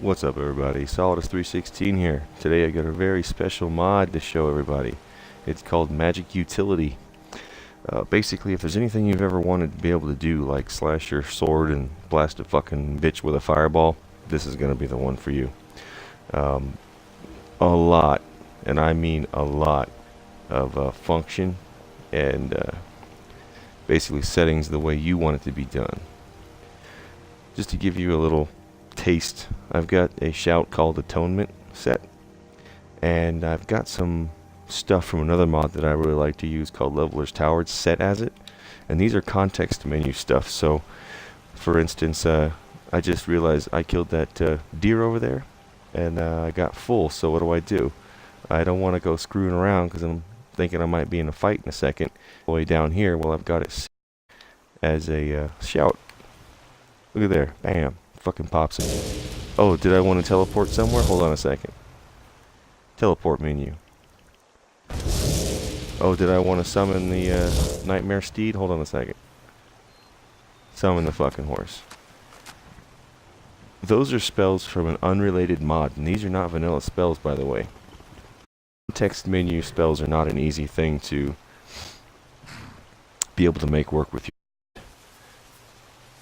What's up everybody, Solidus316 here. Today I got a very special mod to show everybody. It's called Magic Utility. Basically, if there's anything you've ever wanted to be able to do, like slash your sword and blast a fucking bitch with a fireball, this is going to be the one for you. A lot, and I mean a lot, of function and basically settings the way you want it to be done. Just to give you a little taste, I've got a shout called Atonement set, and I've got some stuff from another mod that I really like to use called Leveler's Tower. It's set as it, and these are context menu stuff. So for instance, I just realized I killed that deer over there, and I got full. So what do? I don't want to go screwing around because I'm thinking I might be in a fight in a second. Way down here, well, I've got it set as a shout. Look at there, bam, fucking pops in. Oh, did I want to teleport somewhere? Hold on a second. Teleport menu. Oh, did I want to summon the Nightmare Steed? Hold on a second. Summon the fucking horse. Those are spells from an unrelated mod, and these are not vanilla spells, by the way. Text menu spells are not an easy thing to be able to make work with you.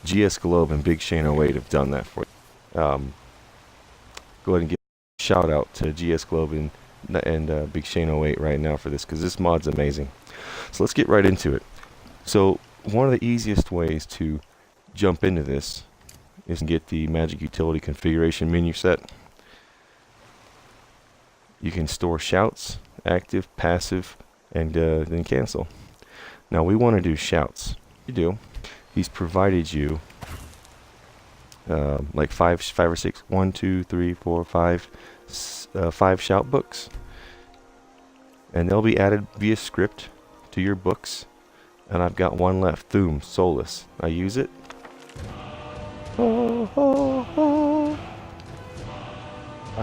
GS Globe and Big Shane 08 have done that for you. Go ahead and give a shout out to GS Globe and Big Shane 08 right now for this, because this mod's amazing. So let's get right into it. So one of the easiest ways to jump into this is to get the Magic Utility configuration menu set. You can store shouts, active, passive, and then cancel. Now we want to do shouts. You do. He's provided you like five or six, 1, 2, 3, 4, 5, 5 shout books, and they'll be added via script to your books. And I've got one left, Thum Solus. I use it. I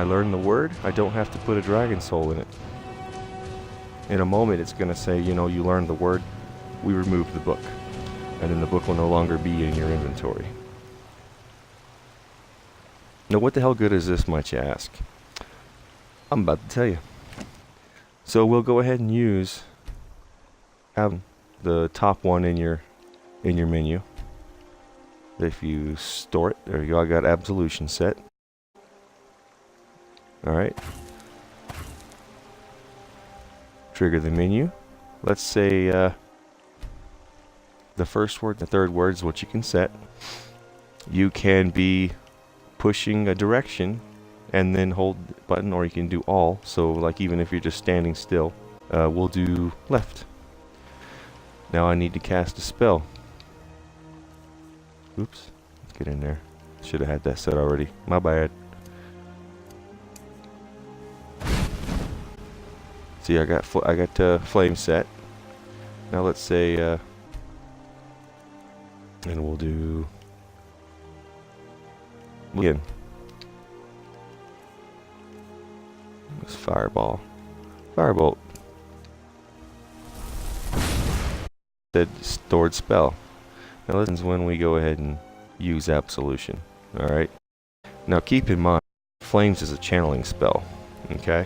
learn the word. I don't have to put a dragon soul in it. In a moment, it's going to say, you know, you learned the word. We remove the book, and then the book will no longer be in your inventory. Now, what the hell good is this, might you ask? I'm about to tell you. So we'll go ahead and use the top one in your menu. If you store it, there you go. I got Absolution set. All right. Trigger the menu. Let's say the first word, the third word is what you can set. You can be pushing a direction and then hold the button, or you can do all. So like even if you're just standing still, we'll do left. Now I need to cast a spell. Oops, let's get in there. Should have had that set already. My bad. See, I got flame set. Now let's say, and we'll do again. This fireball, firebolt. Said stored spell. Now this is when we go ahead and use Absolution. All right. Now keep in mind, flames is a channeling spell. Okay.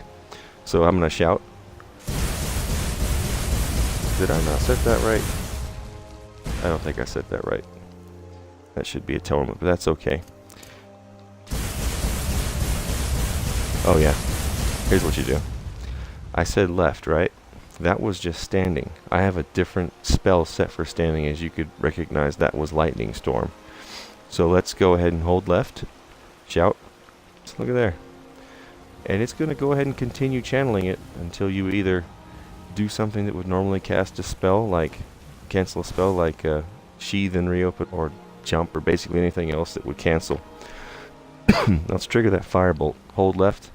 So I'm gonna shout. Did I not set that right? I don't think I set that right. That should be Atonement, but that's okay. Oh yeah. Here's what you do. I said left, right? That was just standing. I have a different spell set for standing, as you could recognize. That was Lightning Storm. So let's go ahead and hold left. Shout. Look at there. And it's going to go ahead and continue channeling it until you either do something that would normally cast a spell, like cancel a spell, like sheathe and reopen, or jump, or basically anything else that would cancel. Let's trigger that firebolt. Hold left.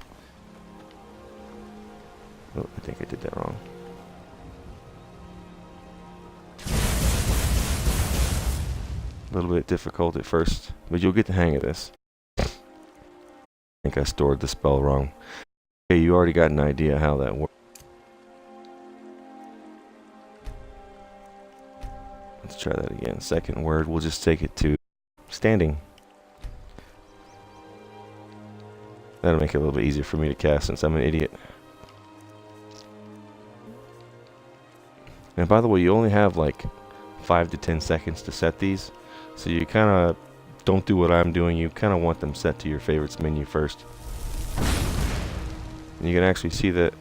Oh, I think I did that wrong. A little bit difficult at first, but you'll get the hang of this. I think I stored the spell wrong. Okay, you already got an idea how that works. Let's try that again. Second word, we'll just take it to standing. That'll make it a little bit easier for me to cast since I'm an idiot. And by the way, you only have like 5 to 10 seconds to set these. So you kind of don't do what I'm doing. You kind of want them set to your favorites menu first. And you can actually see that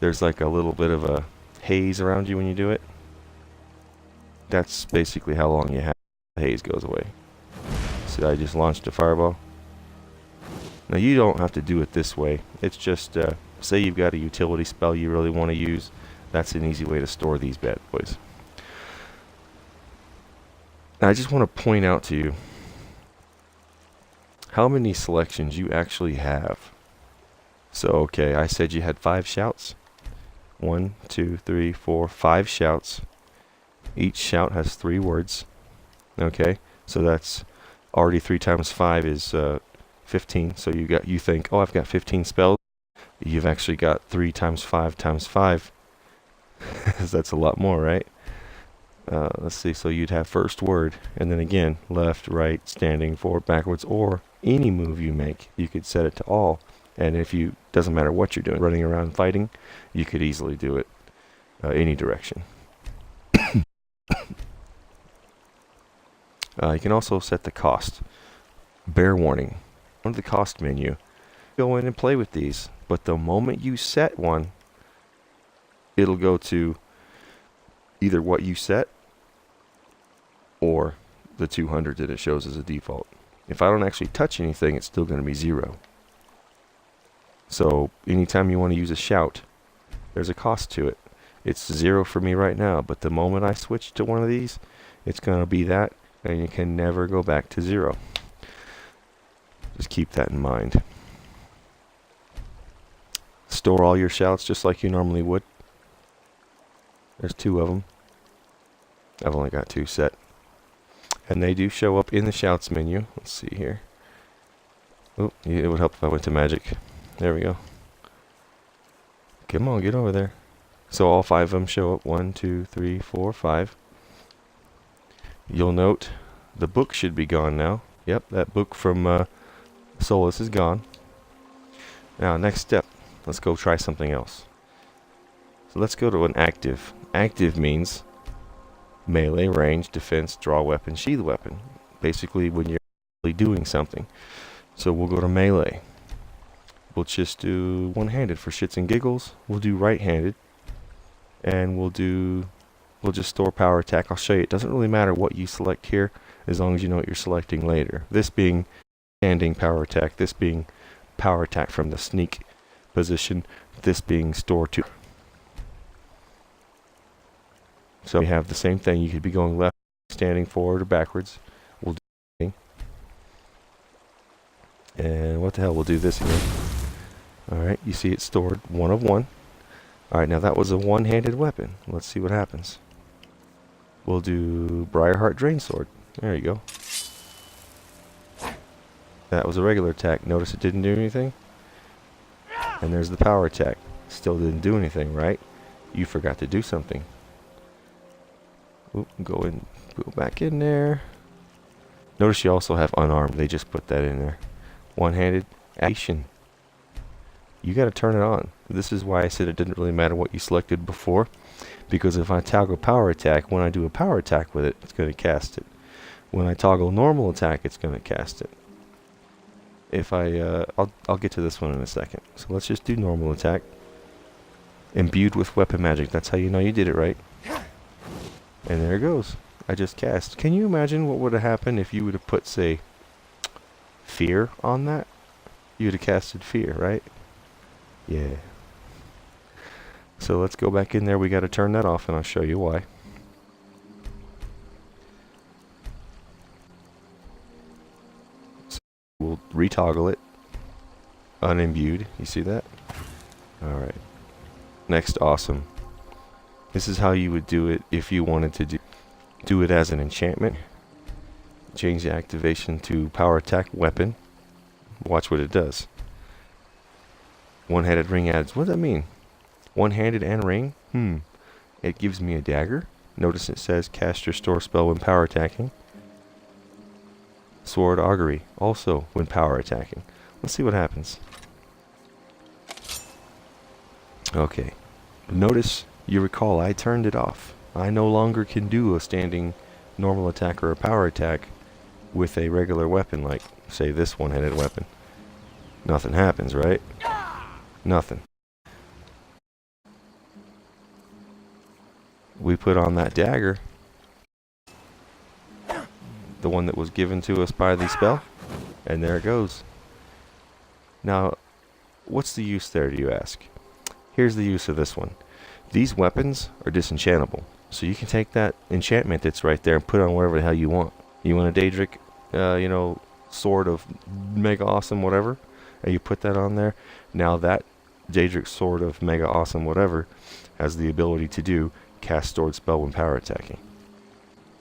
there's like a little bit of a haze around you when you do it. That's basically how long you have. The haze goes away. So I just launched a fireball. Now you don't have to do it this way. It's just, say you've got a utility spell you really want to use. That's an easy way to store these bad boys. Now I just want to point out to you how many selections you actually have. So, okay, I said you had 5 shouts. 1, 2, 3, 4, 5 shouts. Each shout has 3 words. Okay, so that's already 3 times 5 is 15. So you think, oh, I've got 15 spells. You've actually got 3 times 5 times 5. That's a lot more, right? Let's see, so you'd have first word, and then again, left, right, standing, forward, backwards, or any move you make, you could set it to all. And if you, doesn't matter what you're doing, running around fighting, you could easily do it any direction. You can also set the cost. Bear warning, on the cost menu, go in and play with these, but the moment you set one, it'll go to either what you set or the 200 that it shows as a default. If I don't actually touch anything, it's still going to be 0. So anytime you want to use a shout, there's a cost to it. It's 0 for me right now, but the moment I switch to one of these, it's going to be that, and you can never go back to 0. Just keep that in mind. Store all your shouts just like you normally would. There's 2 of them. I've only got 2 set. And they do show up in the shouts menu. Let's see here. Oh, it would help if I went to magic. There we go. Come on, get over there. So all 5 of them show up. 1, 2, 3, 4, 5. You'll note the book should be gone now. Yep, that book from Solus is gone. Now, next step. Let's go try something else. So let's go to an active. Active means melee, range, defense, draw weapon, sheath weapon. Basically when you're really doing something. So we'll go to melee. We'll just do one-handed for shits and giggles. We'll do right-handed. And we'll just store power attack. I'll show you. It doesn't really matter what you select here as long as you know what you're selecting later. This being standing power attack. This being power attack from the sneak position. This being store to. So we have the same thing. You could be going left, standing forward or backwards. We'll do and what the hell, we'll do this again. Alright, you see it's stored 1 of 1. Alright, now that was a one-handed weapon. Let's see what happens. We'll do Briarheart Drain Sword. There you go. That was a regular attack. Notice it didn't do anything? And there's the power attack. Still didn't do anything, right? You forgot to do something. Oop, go back in there. Notice you also have unarmed. They just put that in there. One-handed action. You got to turn it on. This is why I said it didn't really matter what you selected before, because if I toggle power attack, when I do a power attack with it, it's going to cast it. When I toggle normal attack, it's going to cast it. If I'll get to this one in a second. So let's just do normal attack. Imbued with weapon magic. That's how you know you did it right. And there it goes. I just cast. Can you imagine what would have happened if you would have put, say, fear on that? You would have casted fear, right? Yeah. So let's go back in there. We got to turn that off, and I'll show you why. So we'll retoggle it. Unimbued. You see that? Alright. Next, awesome. This is how you would do it if you wanted to do it as an enchantment. Change the activation to power attack weapon. Watch what it does. One-handed ring adds. What does that mean? One-handed and ring? It gives me a dagger. Notice it says cast your store spell when power attacking. Sword augury. Also when power attacking. Let's see what happens. Okay. Notice, you recall, I turned it off. I no longer can do a standing normal attack or a power attack with a regular weapon, like, say, this one-handed weapon. Nothing happens, right? Nothing. We put on that dagger, the one that was given to us by the spell, and there it goes. Now, what's the use there, do you ask? Here's the use of this one. These weapons are disenchantable, so you can take that enchantment that's right there and put on whatever the hell you want. You want a Daedric, sword of mega awesome whatever, and you put that on there. Now that Daedric sword of mega awesome whatever has the ability to do cast stored spell when power attacking.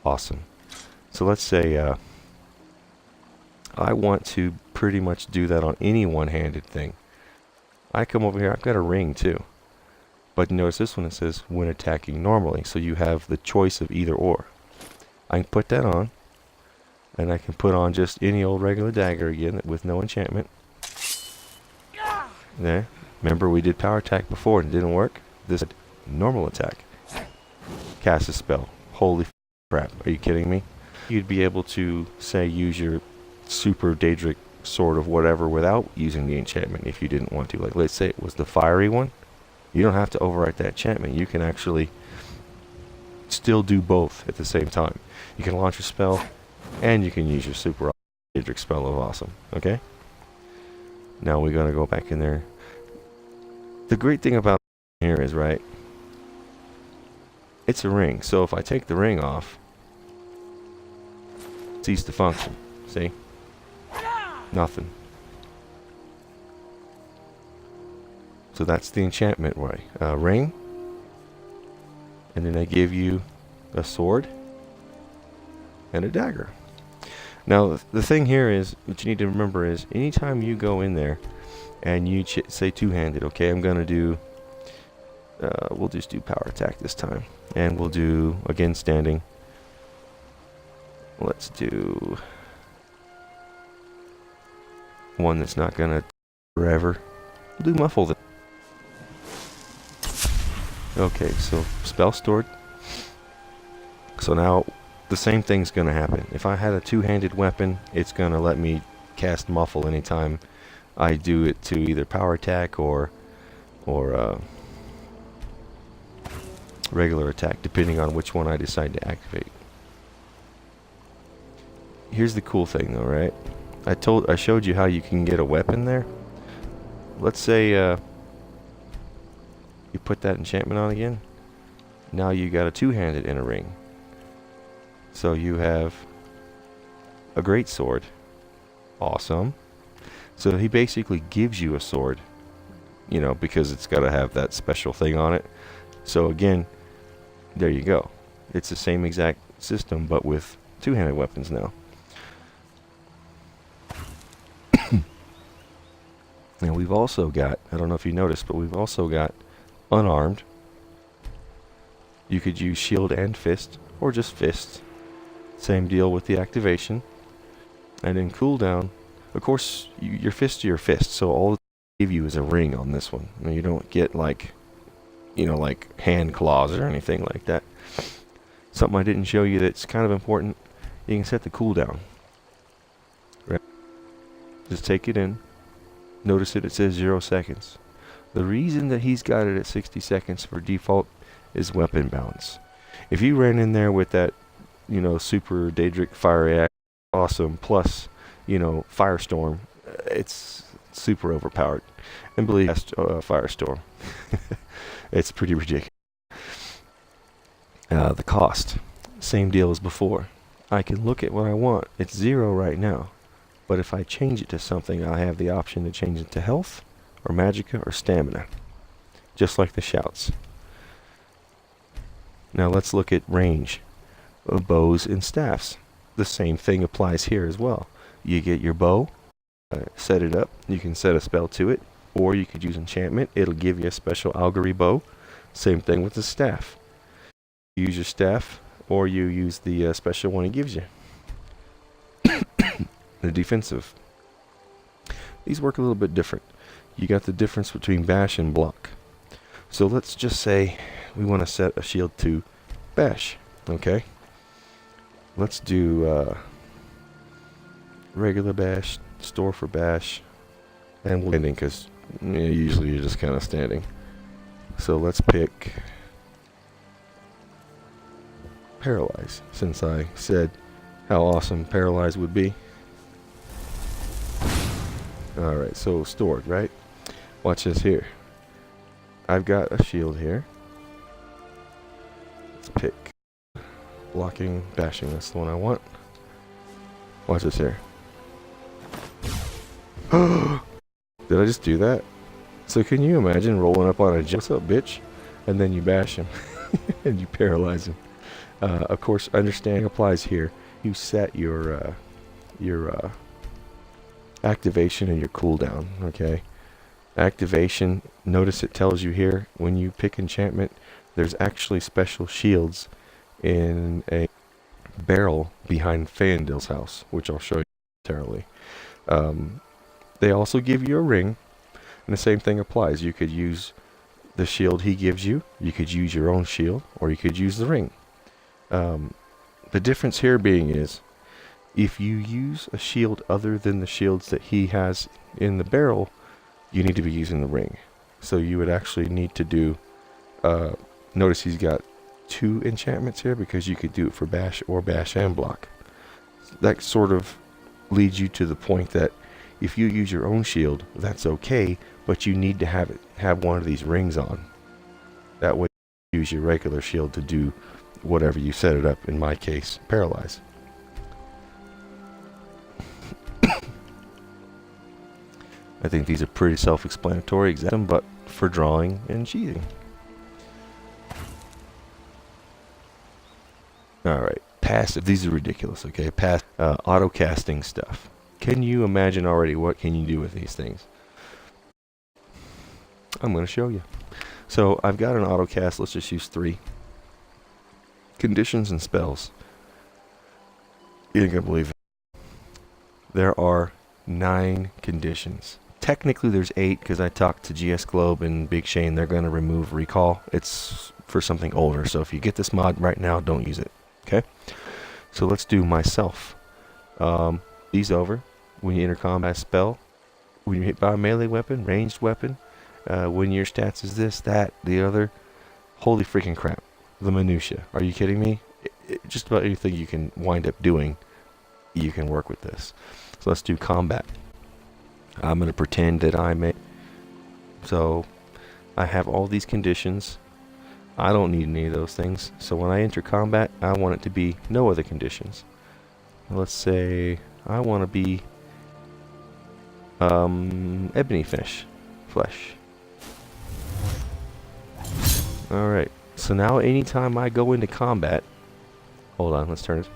Awesome. So let's say I want to pretty much do that on any one-handed thing. I come over here, I've got a ring too. But notice this one, it says when attacking normally, so you have the choice of either or. I can put that on, and I can put on just any old regular dagger again with no enchantment. There. Remember we did power attack before and it didn't work? This normal attack. Cast a spell. Holy crap, are you kidding me? You'd be able to, say, use your super Daedric sword of whatever without using the enchantment if you didn't want to. Like, let's say it was the fiery one. You don't have to overwrite that enchantment. You can actually still do both at the same time. You can launch a spell, and you can use your super Daedric spell of awesome. Okay? Now we're going to go back in there. The great thing about here is, right, it's a ring. So if I take the ring off, it ceases to function. See? Nothing. So that's the enchantment way. Ring. And then they give you a sword and a dagger. Now the thing here is, what you need to remember is, anytime you go in there and you say two-handed, okay, I'm going to do, we'll just do power attack this time. And we'll do, again, standing. Let's do one that's not going to forever. We'll do muffle then. Okay, so spell stored. So now the same thing's going to happen. If I had a two-handed weapon, it's going to let me cast muffle anytime I do it to either power attack or regular attack, depending on which one I decide to activate. Here's the cool thing though, right? I showed you how you can get a weapon there. Let's say you put that enchantment on again. Now you got a two-handed in a ring. So you have a great sword. Awesome. So he basically gives you a sword, you know, because it's got to have that special thing on it. So again, there you go. It's the same exact system, but with two-handed weapons now. Now we've also got, I don't know if you noticed, but we've also got unarmed. You could use shield and fist, or just fists. Same deal with the activation. And then cooldown, of course, your fist are your fist, so all they give you is a ring on this one. You don't get like, you know, like hand claws or anything like that. Something I didn't show you that's kind of important, you can set the cooldown. Right? Just take it in. Notice that it says 0 seconds. The reason that he's got it at 60 seconds for default is weapon balance. If you ran in there with that, you know, super Daedric fire awesome plus, you know, firestorm, it's super overpowered. And believe me, firestorm, it's pretty ridiculous. The cost, same deal as before. I can look at what I want. It's 0 right now. But if I change it to something, I have the option to change it to health, or magicka, or stamina. Just like the shouts. Now let's look at range of bows and staffs. The same thing applies here as well. You get your bow, set it up, you can set a spell to it, or you could use enchantment, it'll give you a special augury bow. Same thing with the staff. You use your staff, or you use the special one it gives you. The defensive. These work a little bit different. You got the difference between bash and block. So let's just say we want to set a shield to bash. Okay. Let's do regular bash, store for bash, and we'll ending because usually you're just kind of standing. So let's pick paralyze, since I said how awesome paralyze would be. Alright, so stored, right? Watch this here. I've got a shield here. Let's pick blocking, bashing, that's the one I want. Watch this here. Did I just do that? So can you imagine rolling up on a what's up, bitch? And then you bash him and you paralyze him. Of course, understanding applies here. You set your activation and your cooldown. Okay. Activation. Notice it tells you here when you pick enchantment, there's actually special shields in a barrel behind Fandil's house, which I'll show you momentarily. They also give you a ring, and the same thing applies. You could use the shield he gives you, you could use your own shield, or you could use the ring. The difference here being is, if you use a shield other than the shields that he has in the barrel, you need to be using the ring. So you would actually need to do, notice he's got 2 enchantments here because you could do it for bash or bash and block. That sort of leads you to the point that if you use your own shield, that's okay, but you need to have one of these rings on. That way you use your regular shield to do whatever you set it up, in my case, paralyze. I think these are pretty self-explanatory, exactly, but for drawing and cheating. Alright, passive. These are ridiculous, okay? Auto-casting stuff. Can you imagine already what can you do with these things? I'm going to show you. So I've got an autocast. Let's just use 3. Conditions and spells. You ain't gonna believe it. There are 9 conditions. Technically there's 8 because I talked to GS Globe and Big Shane. They're going to remove recall. It's for something older. So if you get this mod right now, don't use it. Okay? So let's do myself. These over. When you enter combat spell, when you're hit by a melee weapon, ranged weapon, when your stats is this, that, the other. Holy freaking crap. The minutia. Are you kidding me? Just about anything you can wind up doing, you can work with this. So let's do combat. I'm going to pretend that I'm a... So, I have all these conditions. I don't need any of those things. So when I enter combat, I want it to be no other conditions. Let's say I want to be ebony flesh. Alright. So now anytime I go into combat, hold on, let's turn it.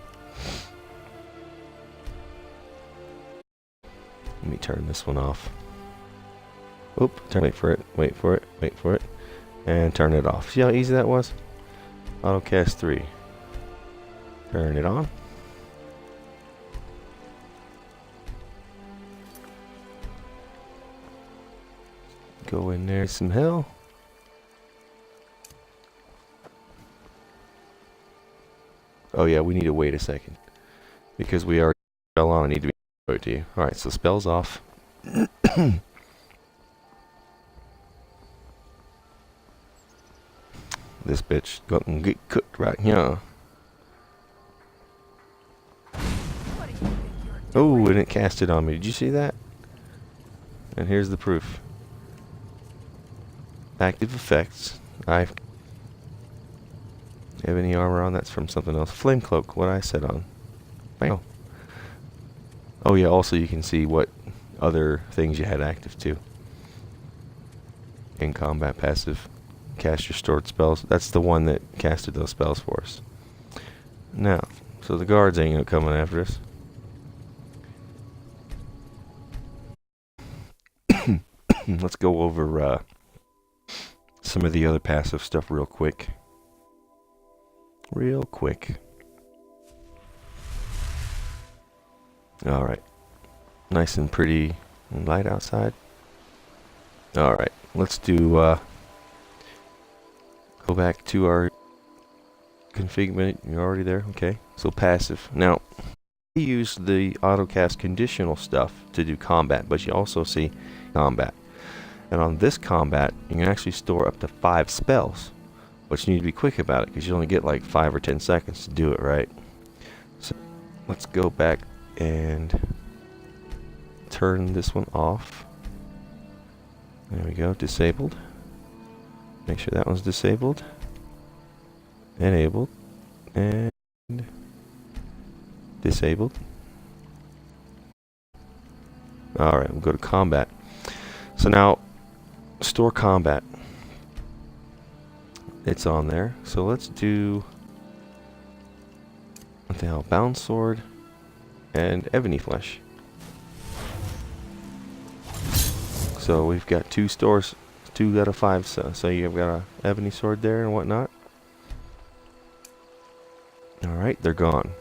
Let me turn this one off. Oop, wait for it, and turn it off. See how easy that was? Autocast 3. Turn it on. Go in there, some hell. Oh yeah, we need to wait a second. Because we already fell on, I need to show it to you. Alright, so spells off. This bitch gonna get cooked right here. Oh, and it cast it on me. Did you see that? And here's the proof. Active effects. I've have any armor on? That's from something else. Flame cloak, what I said on. Bam. Oh yeah, also you can see what other things you had active too. In combat passive. Cast your stored spells. That's the one that casted those spells for us. Now, so the guards ain't coming after us. Let's go over some of the other passive stuff real quick. Alright. Nice and pretty and light outside. Alright. Let's do Go back to our config menu. You're already there? Okay. So passive. Now, we use the autocast conditional stuff to do combat, but you also see combat. And on this combat, you can actually store up to 5 spells. But you need to be quick about it, because you only get like 5 or 10 seconds to do it, right? So let's go back and turn this one off. There we go, disabled. Make sure that one's disabled. Enabled. And disabled. Alright, we'll go to combat. So now, store combat. It's on there. So let's do, what the hell, bound sword and ebony flesh. So we've got 2 stores, 2 out of 5. So you've got a ebony sword there and whatnot. Alright, they're gone.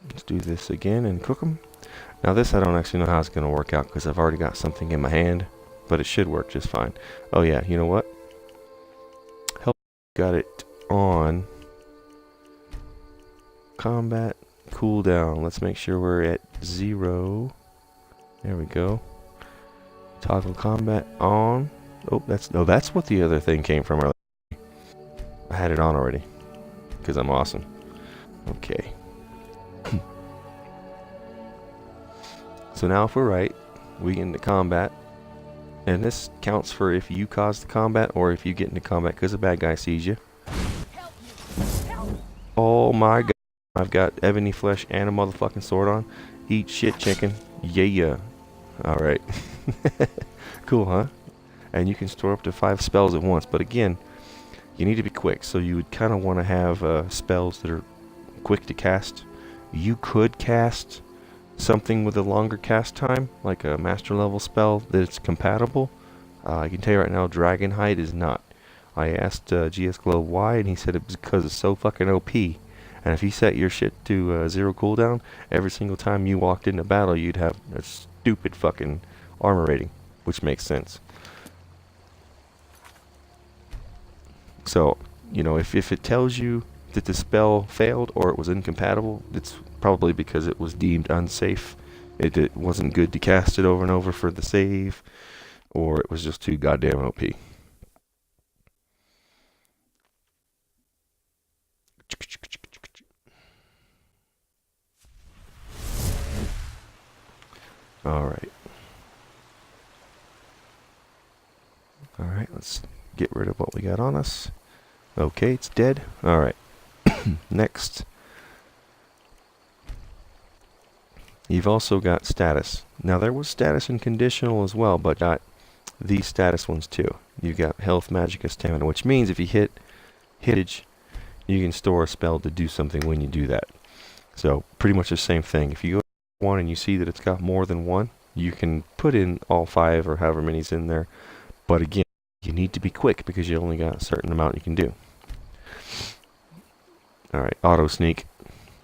Let's do this again and cook them. Now this I don't actually know how it's going to work out, because I've already got something in my hand, but it should work just fine. Oh yeah, you know what? Help, got it on combat cooldown. Let's make sure we're at 0. There we go. Toggle combat on. Oh, that's what the other thing came from earlier. I had it on already, because I'm awesome. Okay. So now if we're right, we get into combat. And this counts for if you cause the combat or if you get into combat because a bad guy sees you. Oh my god. I've got ebony flesh and a motherfucking sword on. Eat shit, chicken. Yeah. Alright. Cool, huh? And you can store up to 5 spells at once. But again, you need to be quick. So you would kind of want to have spells that are quick to cast. You could cast something with a longer cast time, like a master level spell that's compatible. I can tell you right now, Dragonhide is not. I asked GS Globe why, and he said it was because it's so fucking OP. And if you set your shit to 0 cooldown, every single time you walked into battle, you'd have a stupid fucking armor rating, which makes sense. So, you know, if it tells you that the spell failed or it was incompatible, it's probably because it was deemed unsafe. It wasn't good to cast it over and over for the save, or it was just too goddamn OP. Alright. Alright, let's get rid of what we got on us. Okay, it's dead. Alright. Next. You've also got status. Now there was status in conditional as well, but got these status ones too. You've got health, magicka, stamina, which means if you hit hittage, you can store a spell to do something when you do that. So pretty much the same thing. If you go to one and you see that it's got more than one, you can put in all 5 or however many's in there. But again, you need to be quick because you only got a certain amount you can do. Alright, auto sneak.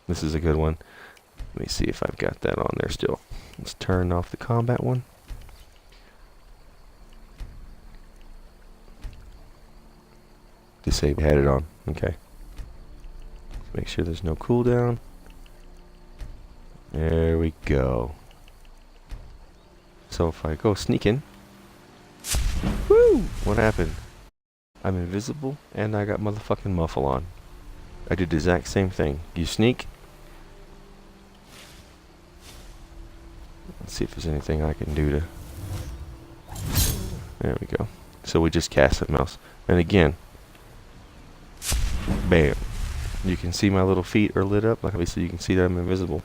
This is a good one. Let me see if I've got that on there still. Let's turn off the combat one. Disable, had it on. Okay. Make sure there's no cooldown. There we go. So if I go sneaking, woo! What happened? I'm invisible and I got motherfucking muffle on. I did the exact same thing. You sneak. Let's see if there's anything I can do to... There we go. So we just cast a mouse. And again, bam. You can see my little feet are lit up. Like obviously you can see that I'm invisible.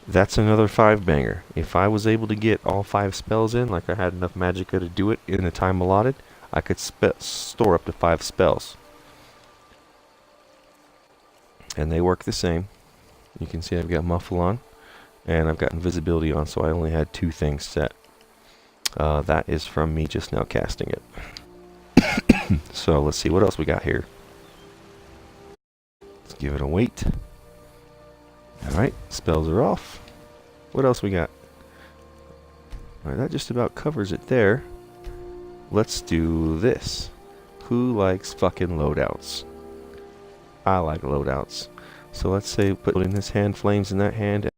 That's another 5 banger. If I was able to get all 5 spells in, like I had enough magicka to do it in the time allotted, I could store up to 5 spells. And they work the same. You can see I've got muffle on. And I've got invisibility on, so I only had 2 things set. That is from me just now casting it. So let's see what else we got here. Let's give it a wait. Alright, spells are off. What else we got? Alright, that just about covers it there. Let's do this. Who likes fucking loadouts? I like loadouts. So let's say put in this hand, flames in that hand, and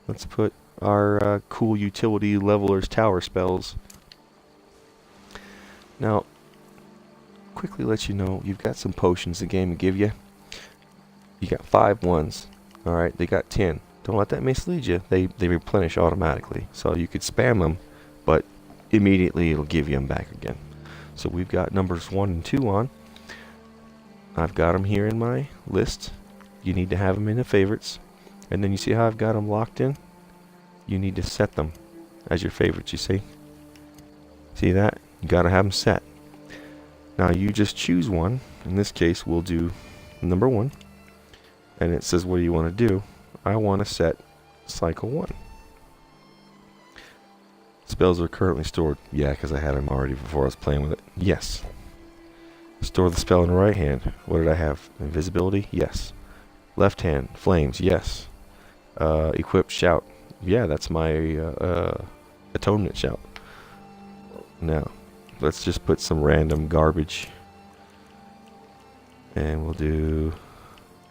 let's put our cool utility levelers tower spells. Now, quickly let you know, you've got some potions the game will give you. You got 5 ones. Alright, they got 10. Don't let that mislead you. They replenish automatically. So you could spam them, but immediately it'll give you them back again. So we've got numbers 1 and 2 on. I've got them here in my list. You need to have them in the favorites. And then you see how I've got them locked in? You need to set them as your favorites, you see? See that? You gotta have them set. Now you just choose one. In this case, we'll do number 1. And it says, what do you want to do? I want to set cycle 1. Spells are currently stored. Yeah, because I had them already before I was playing with it. Yes. Store the spell in the right hand. What did I have? Invisibility? Yes. Left hand. Flames? Yes. Equip shout. Yeah, that's my atonement shout. Now, let's just put some random garbage. And we'll do...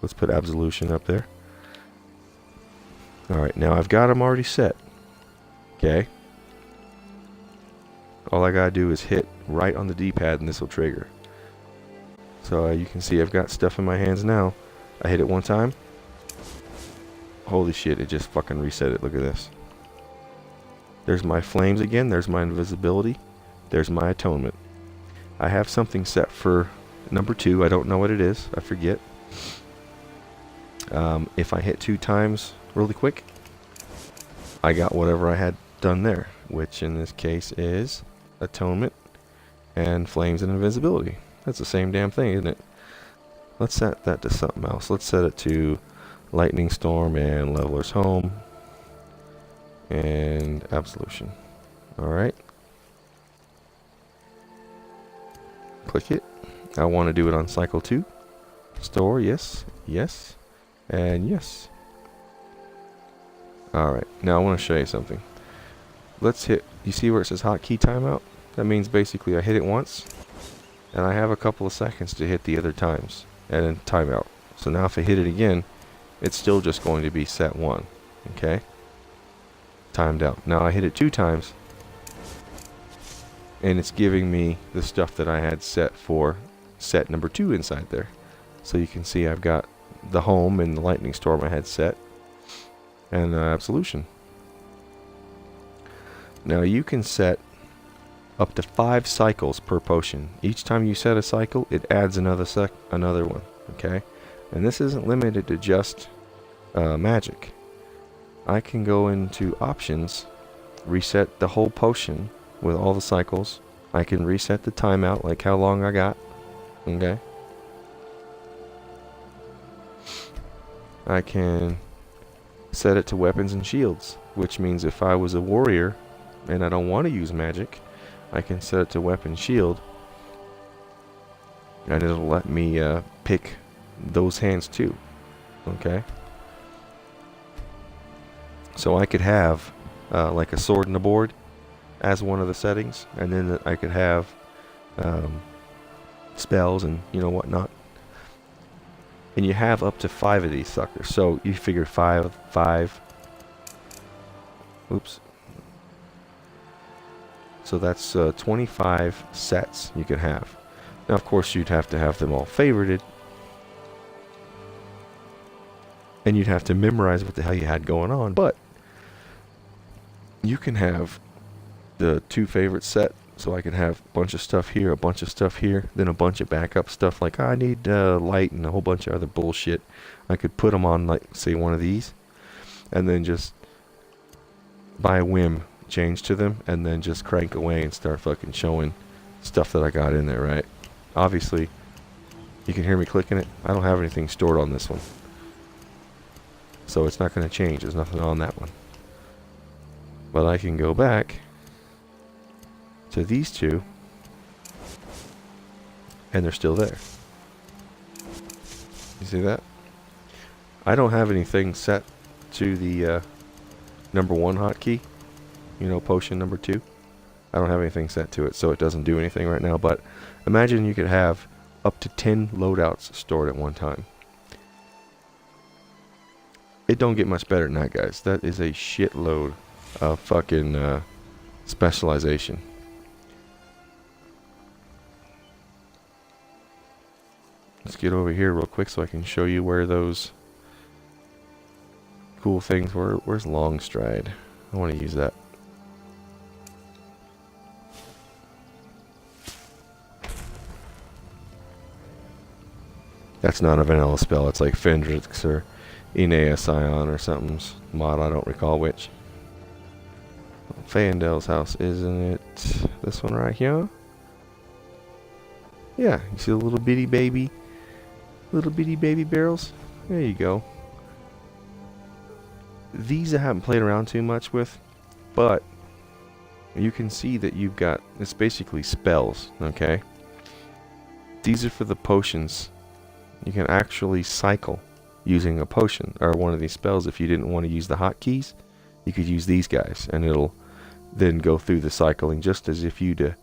Let's put absolution up there. Alright, now I've got them already set. Okay. All I gotta do is hit right on the D-pad and this will trigger. So you can see I've got stuff in my hands now. I hit it one time. Holy shit, it just fucking reset it. Look at this. There's my flames again. There's my invisibility. There's my atonement. I have something set for number 2. I don't know what it is. I forget. If I hit 2 times really quick, I got whatever I had done there, which in this case is atonement and flames and invisibility. That's the same damn thing, isn't it? Let's set that to something else. Let's set it to lightning storm and leveler's home and absolution. Alright. Click it. I want to do it on cycle 2. Store, yes, yes, and yes. Alright, now I want to show you something. Let's hit, you see where it says hotkey timeout? That means basically I hit it once, and I have a couple of seconds to hit the other times, and then timeout. So now if I hit it again, it's still just going to be set 1, okay? Timed out. Now I hit it 2 times, and it's giving me the stuff that I had set for set number 2 inside there. So you can see I've got the home and the lightning storm I had set, and absolution. Now you can set up to 5 cycles per potion. Each time you set a cycle, it adds another one, okay? And this isn't limited to just magic. I can go into options, reset the whole potion with all the cycles. I can reset the timeout, like how long I got, okay? I can set it to weapons and shields, which means if I was a warrior and I don't want to use magic, I can set it to weapon shield, and it'll let me pick those hands too, okay? So I could have like a sword in the board as one of the settings, and then I could have spells and whatnot. And you have up to 5 of these suckers. So you figure 5. Oops. So that's 25 sets you can have. Now, of course, you'd have to have them all favorited. And you'd have to memorize what the hell you had going on. But you can have the 2 favorite set. So I can have a bunch of stuff here, a bunch of stuff here, then a bunch of backup stuff like I need light and a whole bunch of other bullshit. I could put them on, like, say, one of these, and then just by whim change to them, and then just crank away and start fucking showing stuff that I got in there, right? Obviously, you can hear me clicking it. I don't have anything stored on this one, so it's not going to change. There's nothing on that one. But I can go back to these 2, and they're still there. You see that? I don't have anything set to the number 1 hotkey. You know, potion number 2. I don't have anything set to it, so it doesn't do anything right now. But imagine you could have up to 10 loadouts stored at one time. It don't get much better than that, guys. That is a shitload of fucking specialization. Let's get over here real quick so I can show you where those cool things were. Where's long stride? I want to use that. That's not a vanilla spell. It's like Fendrix or Inea Scion or something's mod. I don't recall which. Fayendel's house, isn't it? This one right here? Yeah, you see the little bitty baby barrels? There you go. These I haven't played around too much with, but you can see that you've got, it's basically spells, okay? These are for the potions. You can actually cycle using a potion or one of these spells. If you didn't want to use the hotkeys, you could use these guys, and it'll then go through the cycling just as if you'd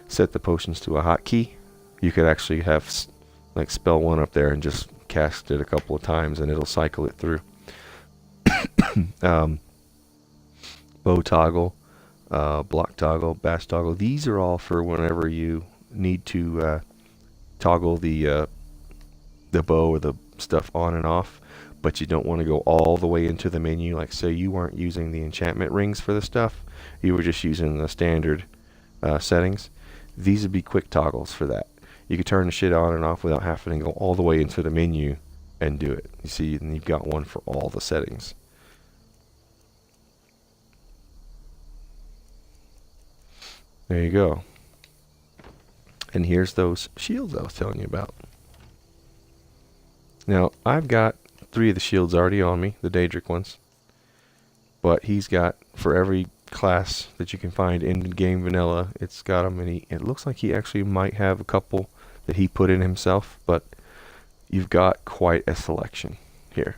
set the potions to a hotkey. You could actually have like spell 1 up there and just cast it a couple of times, and it'll cycle it through. Bow toggle, block toggle, bash toggle. These are all for whenever you need to toggle the bow or the stuff on and off, but you don't want to go all the way into the menu. Like say you weren't using the enchantment rings for the stuff, you were just using the standard settings. These would be quick toggles for that. You could turn the shit on and off without having to go all the way into the menu and do it. You see, and you've got one for all the settings. There you go. And here's those shields I was telling you about. Now, I've got 3 of the shields already on me, the Daedric ones. But he's got, for every class that you can find in game vanilla, it's got them, and it looks like he actually might have a couple that he put in himself, but you've got quite a selection here.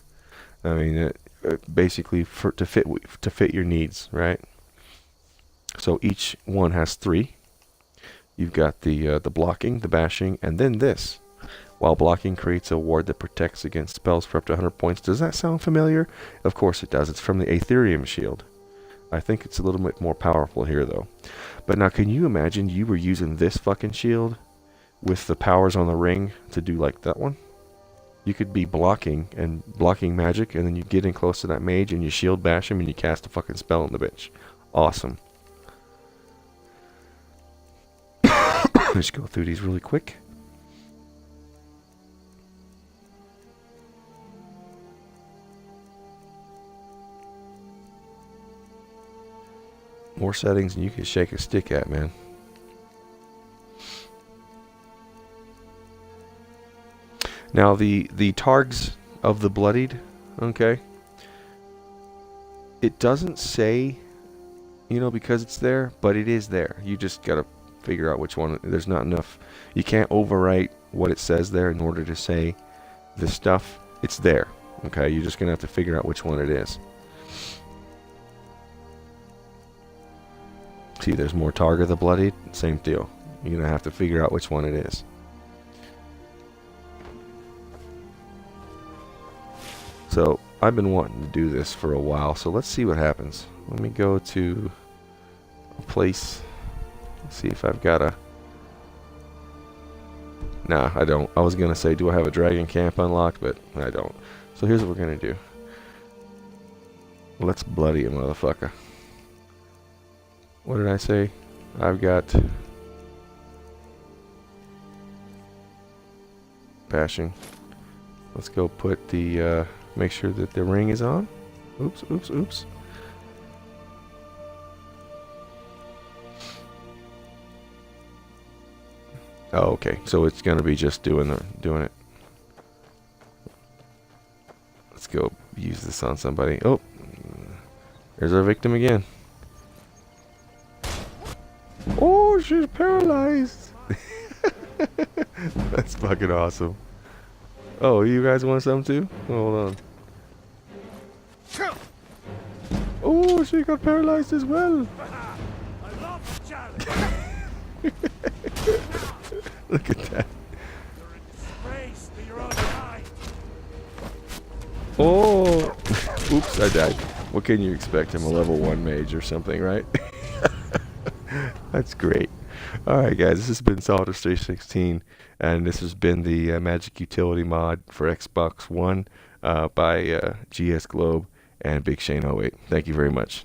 I mean, basically to fit your needs, right? So each one has 3. You've got the blocking, the bashing, and then this. While blocking creates a ward that protects against spells for up to 100 points. Does that sound familiar? Of course it does. It's from the Aetherium shield. I think it's a little bit more powerful here, though. But now, can you imagine you were using this fucking shield with the powers on the ring to do like that one? You could be blocking magic, and then you get in close to that mage, and you shield bash him, and you cast a fucking spell on the bitch. Awesome. Let's go through these really quick. More settings than you can shake a stick at, man. Now the targs of the bloodied, okay, it doesn't say, you know, because it's there, but it is there. You just gotta figure out which one. There's not enough. You can't overwrite what it says there in order to say this stuff. It's there, okay. You're just gonna have to figure out which one it is. See, there's more Targ of the Bloodied. Same deal. You're going to have to figure out which one it is. So, I've been wanting to do this for a while, so let's see what happens. Let me go to a place. Let's see if I've got a... Nah, I don't. I was going to say, do I have a dragon camp unlocked? But I don't. So here's what we're going to do. Let's bloody a motherfucker. What did I say? I've got bashing. Let's go put the make sure that the ring is on. Oops, oops, oops. Oh, okay. So it's gonna be just doing it. Let's go use this on somebody. Oh, there's our victim again. Oh, she's paralyzed. That's fucking awesome. Oh, you guys want some too? Hold on. Oh, she got paralyzed as well. I love the challenge. Look at that. You're in disgrace to your own kind. Oh, oops, I died. What can you expect? I'm a level 1 mage or something, right? That's great. Alright guys, this has been Solidus 316, and this has been the Magic Utility mod for Xbox One by GS Globe and Big Shane 08. Thank you very much.